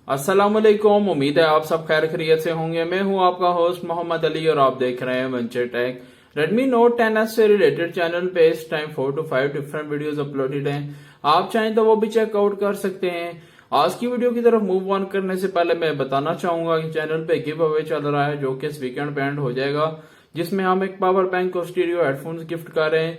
अस्सलामुअलैकुम। उम्मीद है आप सब खैर खैरियत से होंगे। मैं हूं आपका होस्ट मोहम्मद अली और आप देख रहे हैं venture take. Redmi Note 10s से रिलेटेड चैनल पे इस time 4 to 5 different videos uploaded हैं। आप चाहें तो वो भी चेकआउट कर सकते हैं। आज की वीडियो की तरफ मूव ऑन करने से पहले मैं बताना चाहूंगा कि चैनल पे गिव अवे चल रहा है जो कि इस वीकेंड पे एंड हो जाएगा, जिसमें हम एक पावर बैंक और स्टीरियो हेडफोन्स गिफ्ट कर रहे हैं।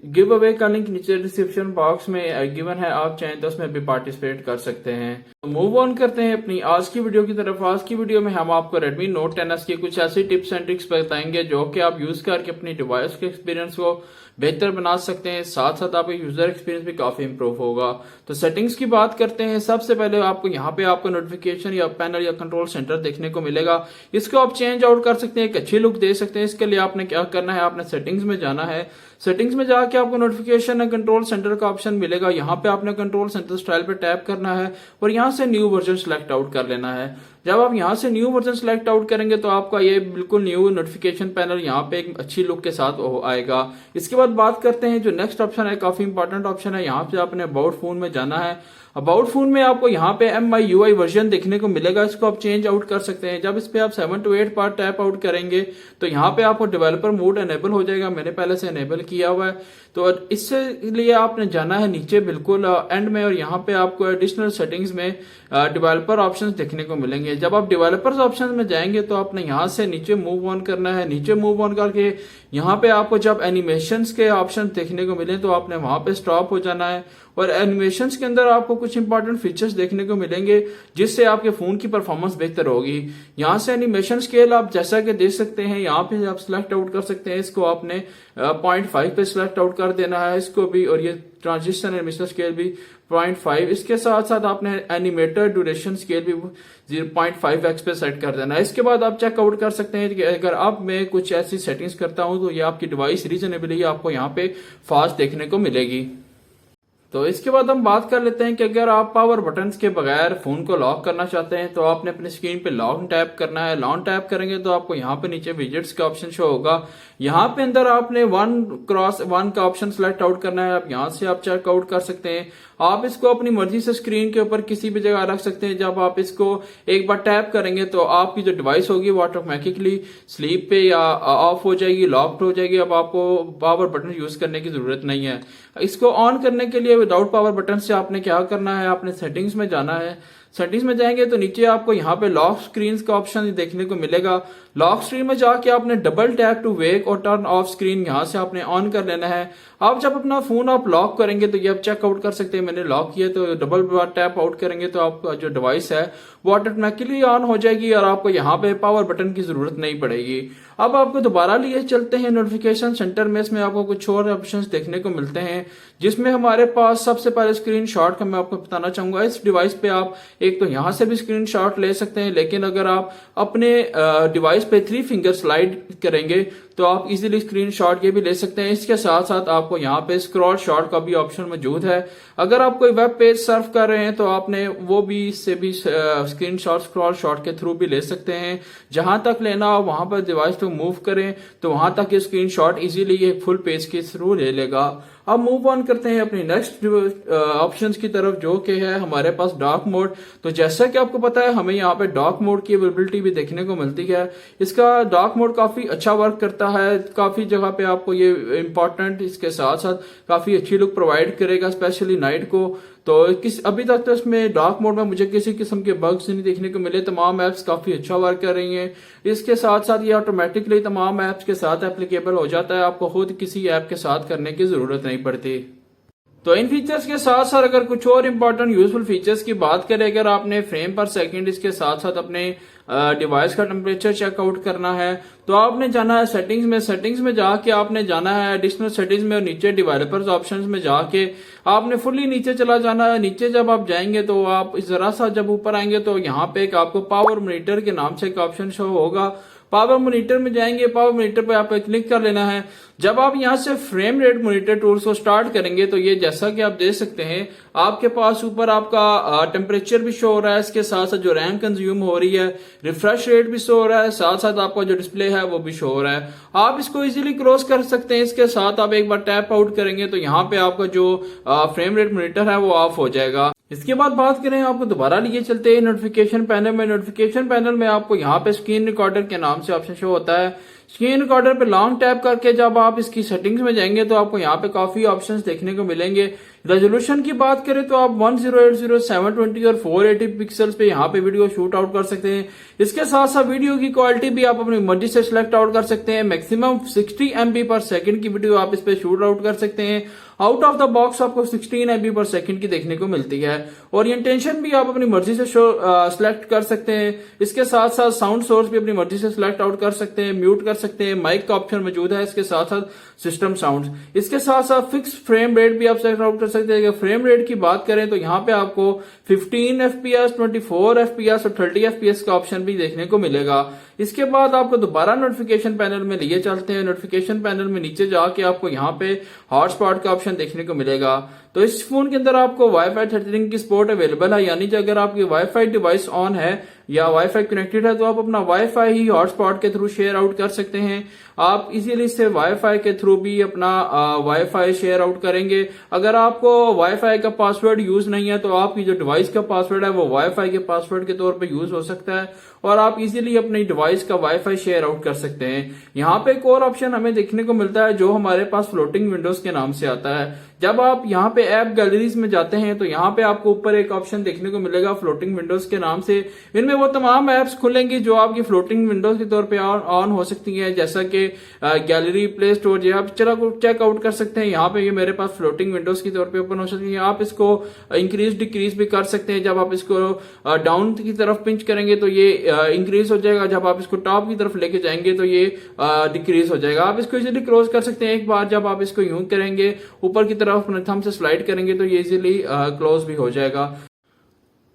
गिव अवे का लिंक नीचे डिस्क्रिप्शन बॉक्स में गिवन है, आप चाहें तो उसमें भी पार्टिसिपेट कर सकते हैं। तो मूव ऑन करते हैं अपनी आज की वीडियो की तरफ। आज की वीडियो में हम आपको Redmi Note 10s की कुछ ऐसी टिप्स एंड ट्रिक्स बताएंगे जो कि आप यूज करके अपनी डिवाइस के एक्सपीरियंस को बेहतर बना सकते हैं। साथ साथ आपका यूजर एक्सपीरियंस भी काफी इंप्रूव होगा। तो सेटिंग्स की बात करते हैं। सबसे पहले आपको यहाँ पे आपको नोटिफिकेशन या पैनल या कंट्रोल सेंटर देखने को मिलेगा। इसको आप चेंज आउट कर सकते हैं, एक अच्छी लुक दे सकते हैं। इसके लिए आपने क्या करना है, आपने सेटिंग्स में जाना है। सेटिंग्स में जाके आपको नोटिफिकेशन एंड कंट्रोल सेंटर का ऑप्शन मिलेगा। यहाँ पे आपने कंट्रोल सेंटर स्टाइल पे टैप करना है और यहाँ से न्यू वर्जन सिलेक्ट आउट कर लेना है। जब आप यहाँ से न्यू वर्जन सिलेक्ट आउट करेंगे तो आपका ये बिल्कुल न्यू नोटिफिकेशन पैनल यहाँ पे एक अच्छी लुक के साथ आएगा। इसके बाद बात करते हैं जो नेक्स्ट ऑप्शन है, काफी इंपॉर्टेंट ऑप्शन है। यहाँ पे आपने अबाउट फोन में जाना है। अबाउट फोन में आपको यहाँ पे MIUI वर्जन देखने को मिलेगा, इसको आप चेंज आउट कर सकते हैं। जब इस पे आप 7 to 8 बार टैप आउट करेंगे तो यहाँ पे आपको डेवलपर मोड एनेबल हो जाएगा। मैंने पहले से एनेबल किया हुआ है। तो इससे लिए आपने जाना है नीचे बिल्कुल एंड में और यहाँ पे आपको एडिशनल सेटिंग्स में डेवलपर ऑप्शंस देखने को मिलेंगे। जब आप डेवलपर्स ऑप्शंस में जाएंगे तो आपने यहाँ से नीचे मूव ऑन करना है। नीचे मूव ऑन करके यहाँ पे आपको जब एनिमेशंस के ऑप्शन देखने को मिले तो आपने वहां पे स्टॉप हो जाना है और एनिमेशंस के अंदर आपको कुछ इंपॉर्टेंट फीचर्स देखने को मिलेंगे जिससे आपके फोन की परफॉर्मेंस बेहतर होगी। यहाँ से एनिमेशन स्केल आप जैसा कि देख सकते हैं, यहाँ पे आप सिलेक्ट आउट कर सकते हैं। इसको आपने 0.5 पे सिलेक्ट आउट कर देना है इसको भी, और ये ट्रांजिशन एनिमेशन स्केल भी 0.5। इसके साथ साथ आपने एनिमेटर ड्यूरेशन स्केल भी 0.5x पे सेट कर देना है। इसके बाद आप चेकआउट कर सकते हैं कि अगर आप मैं कुछ ऐसी सेटिंग्स करता हूं तो ये आपकी डिवाइस रीजनेबली आपको यहाँ पे फास्ट देखने को मिलेगी। तो इसके बाद हम बात कर लेते हैं कि अगर आप पावर बटन्स के बगैर फोन को लॉक करना चाहते हैं तो आपने अपनी स्क्रीन पे लॉक टैप करना है। लॉक टैप करेंगे तो आपको यहाँ पे नीचे विजेट्स का ऑप्शन शो होगा। यहाँ पे अंदर आपने 1x1 का ऑप्शन सिलेक्ट आउट करना है। आप यहाँ से आप चेकआउट कर सकते हैं। आप इसको अपनी मर्जी से स्क्रीन के ऊपर किसी भी जगह रख सकते हैं। जब आप इसको एक बार टैप करेंगे तो आपकी जो डिवाइस होगी वो ऑटोमेटिकली स्लीप पे या ऑफ हो जाएगी, लॉक्ड हो जाएगी। अब आपको पावर बटन यूज करने की जरूरत नहीं है। इसको ऑन करने के लिए विदाउट पावर बटन से आपने क्या करना है, आपने सेटिंग्स में जाना है। सेटिंग्स में जाएंगे तो नीचे आपको यहाँ पे लॉक स्क्रीन का ऑप्शन देखने को मिलेगा। लॉक स्क्रीन में जाके आपने डबल टैप टू वेक और टर्न ऑफ स्क्रीन यहाँ से आपने ऑन कर लेना है। आप जब अपना फोन आप लॉक करेंगे तो ये आप चेकआउट कर सकते हैं। मैंने लॉक किया तो डबल बार टैप आउट करेंगे तो आपका जो डिवाइस है वो ऑटोमेटिकली ऑन हो जाएगी और आपको यहाँ पे पावर बटन की जरूरत नहीं पड़ेगी। अब आपको दोबारा लिए चलते हैं नोटिफिकेशन सेंटर में। इसमें आपको कुछ और ऑप्शंस देखने को मिलते हैं जिसमें हमारे पास सबसे पहले स्क्रीनशॉट का मैं आपको बताना चाहूंगा। इस डिवाइस पे आप एक तो यहाँ से भी स्क्रीनशॉट ले सकते हैं, लेकिन अगर आप अपने डिवाइस पे 3 फिंगर स्लाइड करेंगे तो आप इजीली स्क्रीनशॉट ये भी ले सकते हैं। इसके साथ साथ आपको यहाँ पे स्क्रॉल शॉट का भी ऑप्शन मौजूद है। अगर आप कोई वेब पेज सर्फ कर रहे हैं तो आपने वो भी इससे भी स्क्रीनशॉट स्क्रॉल शॉट के थ्रू भी ले सकते हैं। जहां तक लेना हो वहां पर डिवाइस को मूव करें तो वहां तक ये स्क्रीनशॉट इजीली ये फुल पेज के थ्रू ले लेगा। अब मूव ऑन करते हैं अपनी नेक्स्ट ऑप्शंस की तरफ जो कि है हमारे पास डार्क मोड। तो जैसा कि आपको पता है हमें यहाँ पे डार्क मोड की अवेलेबिलिटी भी देखने को मिलती है। इसका डार्क मोड काफी अच्छा वर्क करता है, काफी जगह पे आपको ये इम्पोर्टेंट, इसके साथ साथ काफी अच्छी लुक प्रोवाइड करेगा स्पेशली नाइट को। तो अभी तक तो इसमें डार्क मोड में मुझे किसी किस्म के बग्स नहीं देखने को मिले। तमाम एप्स काफी अच्छा वर्क कर रही हैं। इसके साथ साथ ये ऑटोमेटिकली तमाम एप्स के साथ एप्लीकेबल हो जाता है, आपको खुद किसी ऐप के साथ करने की जरूरत नहीं पड़ती। तो इन फीचर्स के साथ साथ अगर कुछ और इंपॉर्टेंट यूजफुल फीचर्स की बात करें, अगर आपने फ्रेम पर सेकंड इसके साथ साथ अपने डिवाइस का टेम्परेचर चेकआउट करना है तो आपने जाना है सेटिंग्स में। सेटिंग्स में जाके आपने जाना है एडिशनल सेटिंग्स में और नीचे डेवलपर्स ऑप्शंस में जाके आपने फुली नीचे चला जाना है। नीचे जब आप जाएंगे तो आप जरा सा जब ऊपर आएंगे तो यहाँ पे एक आपको पावर मॉनिटर के नाम से एक ऑप्शन शो होगा। पावर मॉनिटर में जाएंगे, पावर मॉनिटर पे आपको क्लिक कर लेना है। जब आप यहाँ से फ्रेम रेट मॉनिटर टूल्स को स्टार्ट करेंगे तो ये जैसा कि आप देख सकते हैं आपके पास ऊपर आपका टेम्परेचर भी शो हो रहा है, इसके साथ साथ जो रैम कंज्यूम हो रही है, रिफ्रेश रेट भी शो हो रहा है, साथ साथ आपका जो डिस्प्ले है वो भी शो हो रहा है। आप इसको इजीली क्रॉस कर सकते हैं। इसके साथ आप एक बार टैप आउट करेंगे तो यहाँ पे आपका जो फ्रेम रेट मॉनिटर है वो ऑफ हो जाएगा। इसके बाद बात करें आपको दोबारा लिए चलते हैं नोटिफिकेशन पैनल में। नोटिफिकेशन पैनल में आपको यहाँ पे स्क्रीन रिकॉर्डर के नाम से ऑप्शन शो होता है। स्क्रीन रिकॉर्डर पे लॉन्ग टैप करके जब आप इसकी सेटिंग्स में जाएंगे तो आपको यहाँ पे काफी ऑप्शंस देखने को मिलेंगे। रेजोल्यूशन की बात करें तो आप 1080, 720 और 480 पिक्सल्स पे यहाँ पे वीडियो शूट आउट कर सकते हैं। इसके साथ साथ वीडियो की क्वालिटी भी आप अपनी मर्जी से सिलेक्ट आउट कर सकते हैं। मैक्सिमम 60 MB पर सेकंड की वीडियो आप इस पे शूट आउट कर सकते हैं। आउट ऑफ द बॉक्स आपको 16 MB पर सेकंड की देखने को मिलती है। ओरिएंटेशन भी आप अपनी मर्जी से सिलेक्ट कर सकते हैं। इसके साथ साथ साउंड सोर्स भी अपनी मर्जी से सिलेक्ट आउट कर सकते हैं, म्यूट कर सकते हैं, माइक का ऑप्शन मौजूद है। इसके साथ साथ सिस्टम साउंड, इसके साथ साथ फिक्स फ्रेम रेट भी आप सेलेक्ट आउट कर सकते हैं। फ्रेम रेट की बात करें तो यहाँ पे आपको 15 FPS, 24 FPS और 30 FPS का ऑप्शन भी देखने को मिलेगा। इसके बाद आपको दोबारा नोटिफिकेशन पैनल में लिए चलते हैं। नोटिफिकेशन पैनल में नीचे जाके आपको यहाँ पे हॉटस्पॉट का ऑप्शन देखने को मिलेगा। तो इस फोन के अंदर आपको वाईफाई थ्रेटनिंग की सपोर्ट अवेलेबल है, यानी कि अगर आपकी वाईफाई डिवाइस ऑन है या वाईफाई कनेक्टेड है तो आप अपना वाईफाई ही हॉटस्पॉट के थ्रू शेयर आउट कर सकते हैं। आप इजीली से वाईफाई के थ्रू भी अपना वाईफाई शेयर आउट करेंगे। अगर आपको वाईफाई का पासवर्ड यूज नहीं है तो आपकी जो डिवाइस का पासवर्ड है वो वाईफाई के पासवर्ड के तौर पे यूज हो सकता है और आप इजीली अपनी डिवाइस का वाईफाई शेयर आउट कर सकते हैं। यहाँ पे एक और ऑप्शन हमें देखने को मिलता है जो हमारे पास फ्लोटिंग विंडोज के नाम से आता है। जब आप यहाँ पे ऐप गैलरीज में जाते हैं तो यहाँ पे आपको ऊपर एक ऑप्शन देखने को मिलेगा फ्लोटिंग विंडोज के नाम से। इनमें वो तमाम एप्स खुलेंगी जो आपकी फ्लोटिंग विंडोज के तौर पे ऑन हो सकती हैं, जैसा कि गैलरी, प्ले स्टोर, जो आप चेकआउट कर सकते हैं। यहाँ पे ये मेरे पास फ्लोटिंग विंडोज के तौर पे ओपन हो सकती है। आप इसको इंक्रीज डिक्रीज भी कर सकते हैं। जब आप इसको डाउन की तरफ पिंच करेंगे तो ये इंक्रीज हो जाएगा, जब आप इसको टॉप की तरफ लेके जाएंगे तो ये डिक्रीज हो जाएगा। आप इसको इजीली क्रॉस कर सकते हैं। एक बार जब आप इसको यूं करेंगे ऊपर की तरफ अपने थंब से स्लाइड करेंगे तो ये इजीली क्लोज भी हो जाएगा।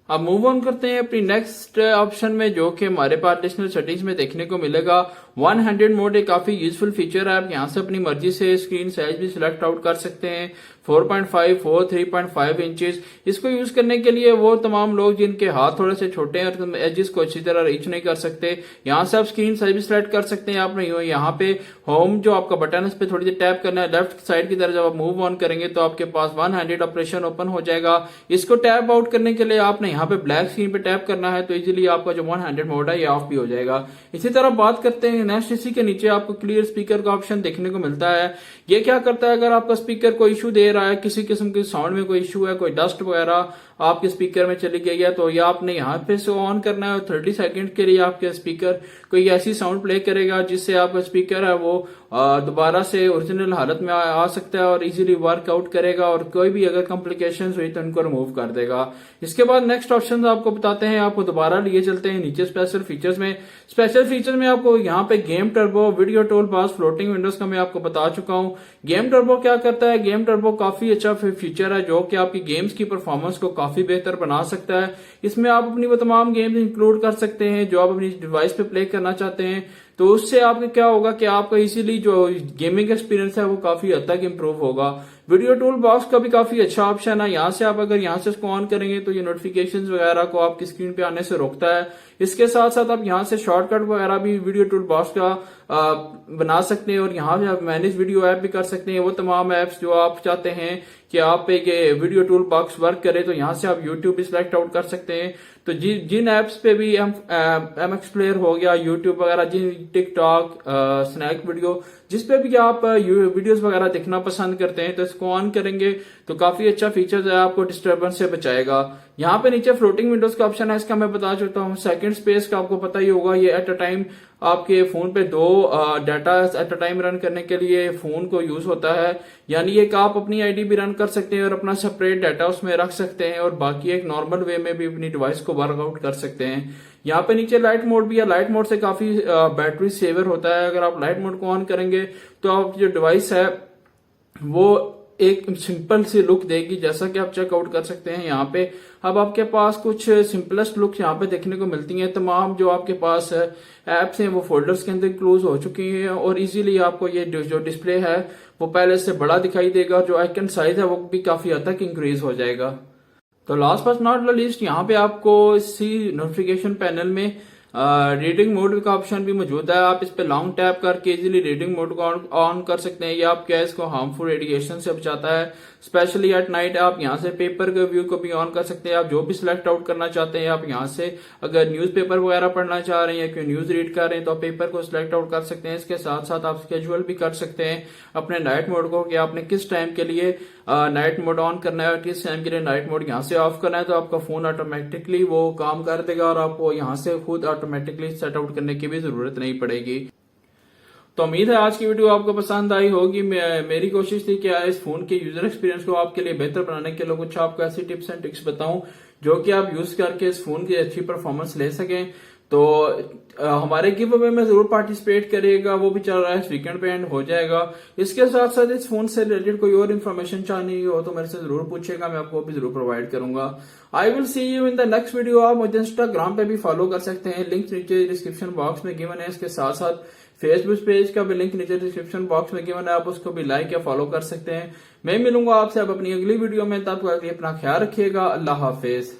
अब मूव ऑन करते हैं अपनी नेक्स्ट ऑप्शन में, जो कि हमारे पास एडिशनल सेटिंग्स में देखने को मिलेगा। 100 मोड एक काफी यूजफुल फीचर है। आप यहाँ से अपनी मर्जी से स्क्रीन साइज भी सिलेक्ट आउट कर सकते हैं, 4.5 और 3.5 इंचेस। इसको यूज करने के लिए वो तमाम लोग जिनके हाथ थोड़े से छोटे हैं और एजेस को अच्छी तरह रीच नहीं कर सकते, यहाँ से आप स्क्रीन साइज भी सिलेक्ट कर सकते हैं। आपने यहाँ पे होम जो आपका बटन है इस पे थोड़ी देर टैप करना है। लेफ्ट साइड की तरफ जब आप मूव ऑन करेंगे तो आपके पास 100 ऑपरेशन ओपन हो जाएगा। इसको टैप आउट करने के लिए आपने यहाँ पे ब्लैक स्क्रीन पे टैप करना है तो इजीली आपका जो 100 मोड है ये ऑफ भी हो जाएगा। इसी तरह बात करते हैं नेक्स्ट, इसी के नीचे आपको क्लियर स्पीकर का ऑप्शन देखने को मिलता है। ये क्या करता है, अगर आपका स्पीकर कोई इशू दे रहा है, किसी किस्म के साउंड में कोई इशू है, कोई डस्ट वगैरह आपके स्पीकर में चली गई है, तो ये आपने यहाँ पे से ऑन करना है। 30 सेकंड के लिए आपके स्पीकर कोई ऐसी साउंड प्ले करेगा जिससे आपका स्पीकर है वो दोबारा से ओरिजिनल हालत में आ सकता है और इजीली वर्कआउट करेगा और कोई भी अगर कॉम्प्लिकेशंस हुई तो उनको रिमूव कर देगा। इसके बाद नेक्स्ट ऑप्शन आपको बताते हैं। आपको दोबारा लिए चलते हैं नीचे स्पेशल फीचर्स में। स्पेशल फीचर में आपको यहाँ पे game turbo, video tool bars, floating Windows का मैं आपको बता चुका हूँ। गेम टर्बो क्या करता है, गेम टर्बो काफी अच्छा फीचर है जो कि आपकी गेम्स की परफॉर्मेंस को काफी बेहतर बना सकता है। इसमें आप अपनी वो तमाम गेम्स इंक्लूड कर सकते हैं जो आप अपनी डिवाइस पे प्ले करना चाहते हैं। तो उससे आपके क्या होगा कि आपका इजीली जो गेमिंग एक्सपीरियंस है वो काफी हद तक इम्प्रूव होगा। वीडियो टूल बॉक्स का भी काफी अच्छा ऑप्शन है। यहाँ से आप अगर यहाँ से इसको ऑन करेंगे तो ये नोटिफिकेशंस वगैरह को आपकी स्क्रीन पे आने से रोकता है। इसके साथ साथ आप यहाँ से शॉर्टकट वगैरह भी वीडियो टूल बॉक्स का बना सकते हैं और यहाँ पे आप मैनेज वीडियो ऐप भी कर सकते हैं। वो तमाम ऐप्स जो आप चाहते हैं कि आप एक वीडियो टूल बॉक्स वर्क करे तो यहाँ से आप यूट्यूब भी सिलेक्ट आउट कर सकते हैं। तो जिन ऐप्स पे भी MX प्लेयर हो गया, यूट्यूब वगैरह, जिन टिकटॉक, स्नैक वीडियो, जिस पे भी आप वीडियोस वगैरह देखना पसंद करते हैं तो इसको ऑन करेंगे तो काफी अच्छा फीचर है, आपको डिस्टर्बेंस से बचाएगा। यहाँ पे नीचे फ्लोटिंग विंडोज का ऑप्शन है, इसका मैं बता चुका हूँ। सेकंड स्पेस का आपको पता ही होगा, ये एट अ टाइम आपके फोन पे 2 data at a time run करने के लिए फोन को यूज होता है। यानी एक आप अपनी आईडी भी रन कर सकते हैं और अपना सेपरेट डाटा उसमें रख सकते हैं और बाकी एक नॉर्मल वे में भी अपनी डिवाइस को वर्कआउट कर सकते हैं। यहाँ पे नीचे लाइट मोड भी है। लाइट मोड से काफी बैटरी सेवर होता है। अगर आप लाइट मोड को ऑन करेंगे तो आप जो डिवाइस है वो एक सिंपल सी लुक देगी, जैसा कि आप चेकआउट कर सकते हैं। यहाँ पे अब आपके पास कुछ सिंपलेस्ट लुक यहाँ पे देखने को मिलती हैं। तमाम जो आपके पास एप्स हैं वो फोल्डर्स के अंदर क्लोज हो चुकी हैं और इजीली आपको ये जो डिस्प्ले है वो पहले से बड़ा दिखाई देगा। जो आइकन साइज है वो भी काफी हद तक इंक्रीज हो जाएगा। तो लास्ट बट नॉट लीस्ट, यहाँ पे आपको इसी नोटिफिकेशन पैनल में रीडिंग मोड का ऑप्शन भी मौजूद है। आप इस पे लॉन्ग टैप करके इजीली रीडिंग मोड को ऑन कर सकते हैं। ये आपके इसको हार्मफुल रेडिएशन से बचाता है। स्पेशली एट नाइट आप यहाँ से पेपर के व्यू को भी ऑन कर सकते हैं। आप जो भी सिलेक्ट आउट करना चाहते हैं आप यहाँ से, अगर न्यूज़पेपर वगैरह पढ़ना चाह रहे हैं या कोई न्यूज रीड कर रहे हैं तो आप पेपर को सिलेक्ट आउट कर सकते हैं। इसके साथ साथ आप स्केजुअल भी कर सकते हैं अपने नाइट मोड को, कि आपने किस टाइम के लिए नाइट मोड ऑन करना है और किस टाइम के लिए नाइट मोड यहाँ से ऑफ करना है। तो आपका फोन ऑटोमेटिकली वो काम कर देगा और आपको यहाँ से खुद ऑटोमेटिकली सेट आउट करने की भी जरूरत नहीं पड़ेगी। तो उम्मीद है आज की वीडियो आपको पसंद आई होगी। मेरी कोशिश थी कि इस फोन के यूजर एक्सपीरियंस को आपके लिए बेहतर बनाने के लिए कुछ आपको ऐसी टिप्स एंड ट्रिक्स बताऊं जो कि आप यूज करके इस फोन की अच्छी परफॉर्मेंस ले सकें। तो हमारे गिव अवे में जरूर पार्टिसिपेट करिएगा, वो भी चल रहा है, इस वीकेंड पे एंड हो जाएगा। इसके साथ साथ इस फोन से रिलेटेड कोई और इन्फॉर्मेशन चाहिए हो तो मेरे से जरूर पूछेगा, मैं आपको भी जरूर प्रोवाइड करूंगा। I will see you in the next video. आप मुझे इंस्टाग्राम पे भी फॉलो कर सकते हैं, लिंक नीचे डिस्क्रिप्शन बॉक्स में गिवन है। इसके साथ साथ फेसबुक पेज का भी लिंक नीचे डिस्क्रिप्शन बॉक्स में गिवन है, आप उसको भी लाइक या फॉलो कर सकते हैं। मैं मिलूंगा आपसे अब अपनी अगली वीडियो में, तब तक अपना ख्याल रखिएगा। अल्लाह हाफिज।